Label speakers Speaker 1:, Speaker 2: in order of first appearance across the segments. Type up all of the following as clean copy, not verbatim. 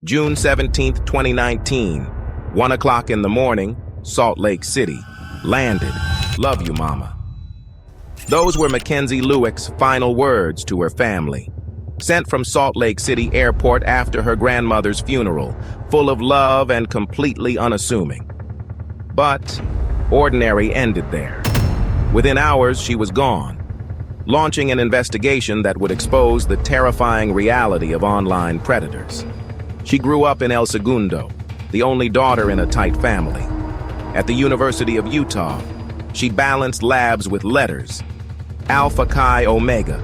Speaker 1: June 17, 2019, 1 o'clock in the morning, Salt Lake City. Landed. Love you, mama. Those were Mackenzie Lueck's final words to her family. Sent from Salt Lake City Airport after her grandmother's funeral, full of love and completely unassuming. But ordinary ended there. Within hours, she was gone, launching an investigation that would expose the terrifying reality of online predators. She grew up in El Segundo, the only daughter in a tight family. At the University of Utah, she balanced labs with letters, Alpha Chi Omega,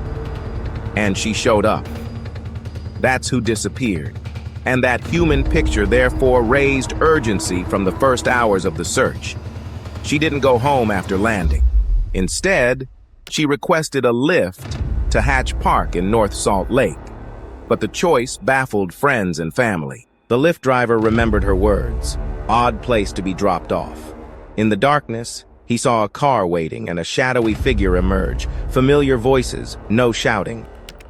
Speaker 1: and she showed up. That's who disappeared, and that human picture therefore raised urgency from the first hours of the search. She didn't go home after landing. Instead, she requested a Lyft to Hatch Park in North Salt Lake. But the choice baffled friends and family. The Lyft driver remembered her words, odd place to be dropped off. In the darkness, he saw a car waiting and a shadowy figure emerge, familiar voices, no shouting.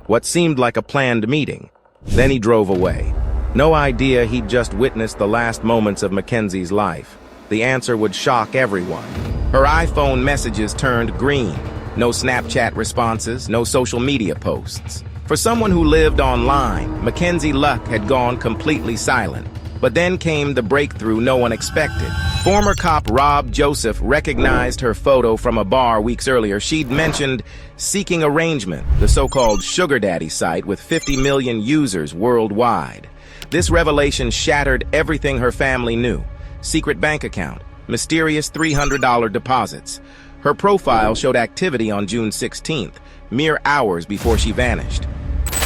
Speaker 1: What seemed like a planned meeting. Then he drove away. No idea he'd just witnessed the last moments of Mackenzie's life. The answer would shock everyone. Her iPhone messages turned green. No Snapchat responses, no social media posts. For someone who lived online, Mackenzie Lueck had gone completely silent. But then came the breakthrough no one expected. Former cop Rob Joseph recognized her photo from a bar weeks earlier. She'd mentioned Seeking Arrangement, the so-called sugar daddy site with 50 million users worldwide. This revelation shattered everything her family knew. Secret bank account, mysterious $300 deposits. Her profile showed activity on June 16th, mere hours before she vanished.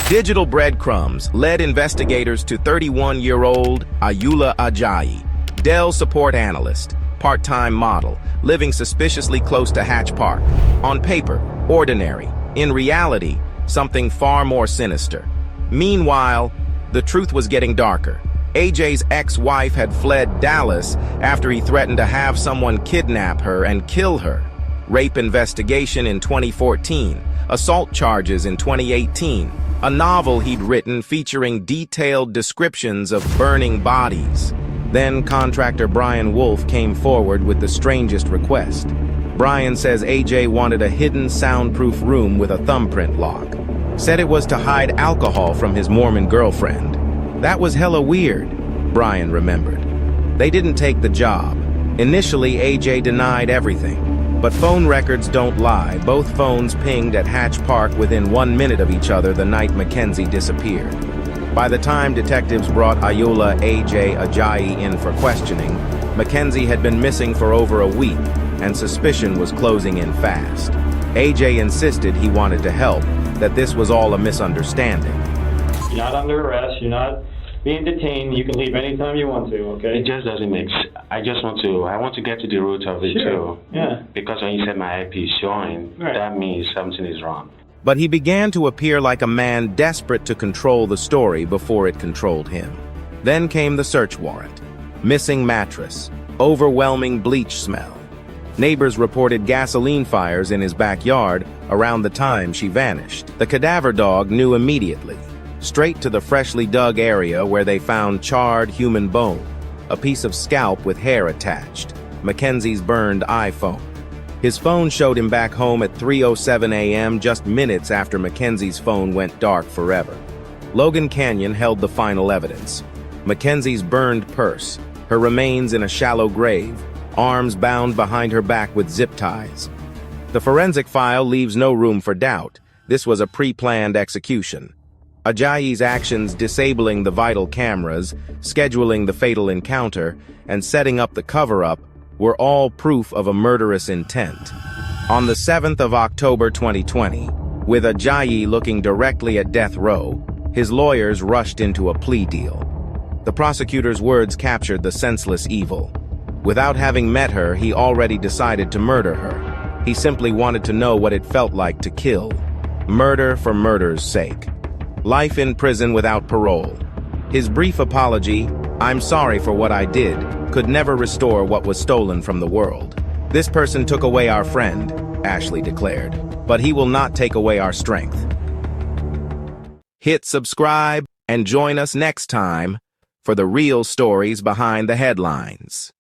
Speaker 1: Digital breadcrumbs led investigators to 31-year-old Ayoola Ajayi, Dell support analyst, part-time model, living suspiciously close to Hatch Park. On paper, ordinary. In reality, something far more sinister. Meanwhile, the truth was getting darker. AJ's ex-wife had fled Dallas after he threatened to have someone kidnap her and kill her. Rape investigation in 2014, assault charges in 2018, a novel he'd written featuring detailed descriptions of burning bodies. Then contractor Brian Wolf came forward with the strangest request. Brian says AJ wanted a hidden soundproof room with a thumbprint lock. Said it was to hide alcohol from his Mormon girlfriend. That was hella weird, Brian remembered. They didn't take the job. Initially, AJ denied everything. But phone records don't lie. Both phones pinged at Hatch Park within 1 minute of each other the night Mackenzie disappeared. By the time detectives brought Ayoola Ajayi in for questioning, Mackenzie had been missing for over a week, and suspicion was closing in fast. AJ insisted he wanted to help, that this was all a misunderstanding.
Speaker 2: You're not under arrest, you're not being detained, you can leave anytime you want to, okay?
Speaker 3: It just doesn't make sense. I want to get to the root of it too.
Speaker 2: Yeah.
Speaker 3: Because when you said my IP is showing,
Speaker 2: right,
Speaker 3: that means something is wrong.
Speaker 1: But he began to appear like a man desperate to control the story before it controlled him. Then came the search warrant. Missing mattress. Overwhelming bleach smell. Neighbors reported gasoline fires in his backyard around the time she vanished. The cadaver dog knew immediately. Straight to the freshly dug area where they found charred human bone, a piece of scalp with hair attached, Mackenzie's burned iPhone. His phone showed him back home at 3:07 a.m., just minutes after Mackenzie's phone went dark forever. Logan Canyon held the final evidence. Mackenzie's burned purse, her remains in a shallow grave, arms bound behind her back with zip ties. The forensic file leaves no room for doubt. This was a pre-planned execution. Ajayi's actions disabling the vital cameras, scheduling the fatal encounter, and setting up the cover-up were all proof of a murderous intent. On the 7th of October 2020, with Ajayi looking directly at death row, his lawyers rushed into a plea deal. The prosecutor's words captured the senseless evil. Without having met her, he already decided to murder her. He simply wanted to know what it felt like to kill. Murder for murder's sake. Life in prison without parole. His brief apology, "I'm sorry for what I did," could never restore what was stolen from the world. "This person took away our friend," Ashley declared, "but he will not take away our strength." Hit subscribe and join us next time for the real stories behind the headlines.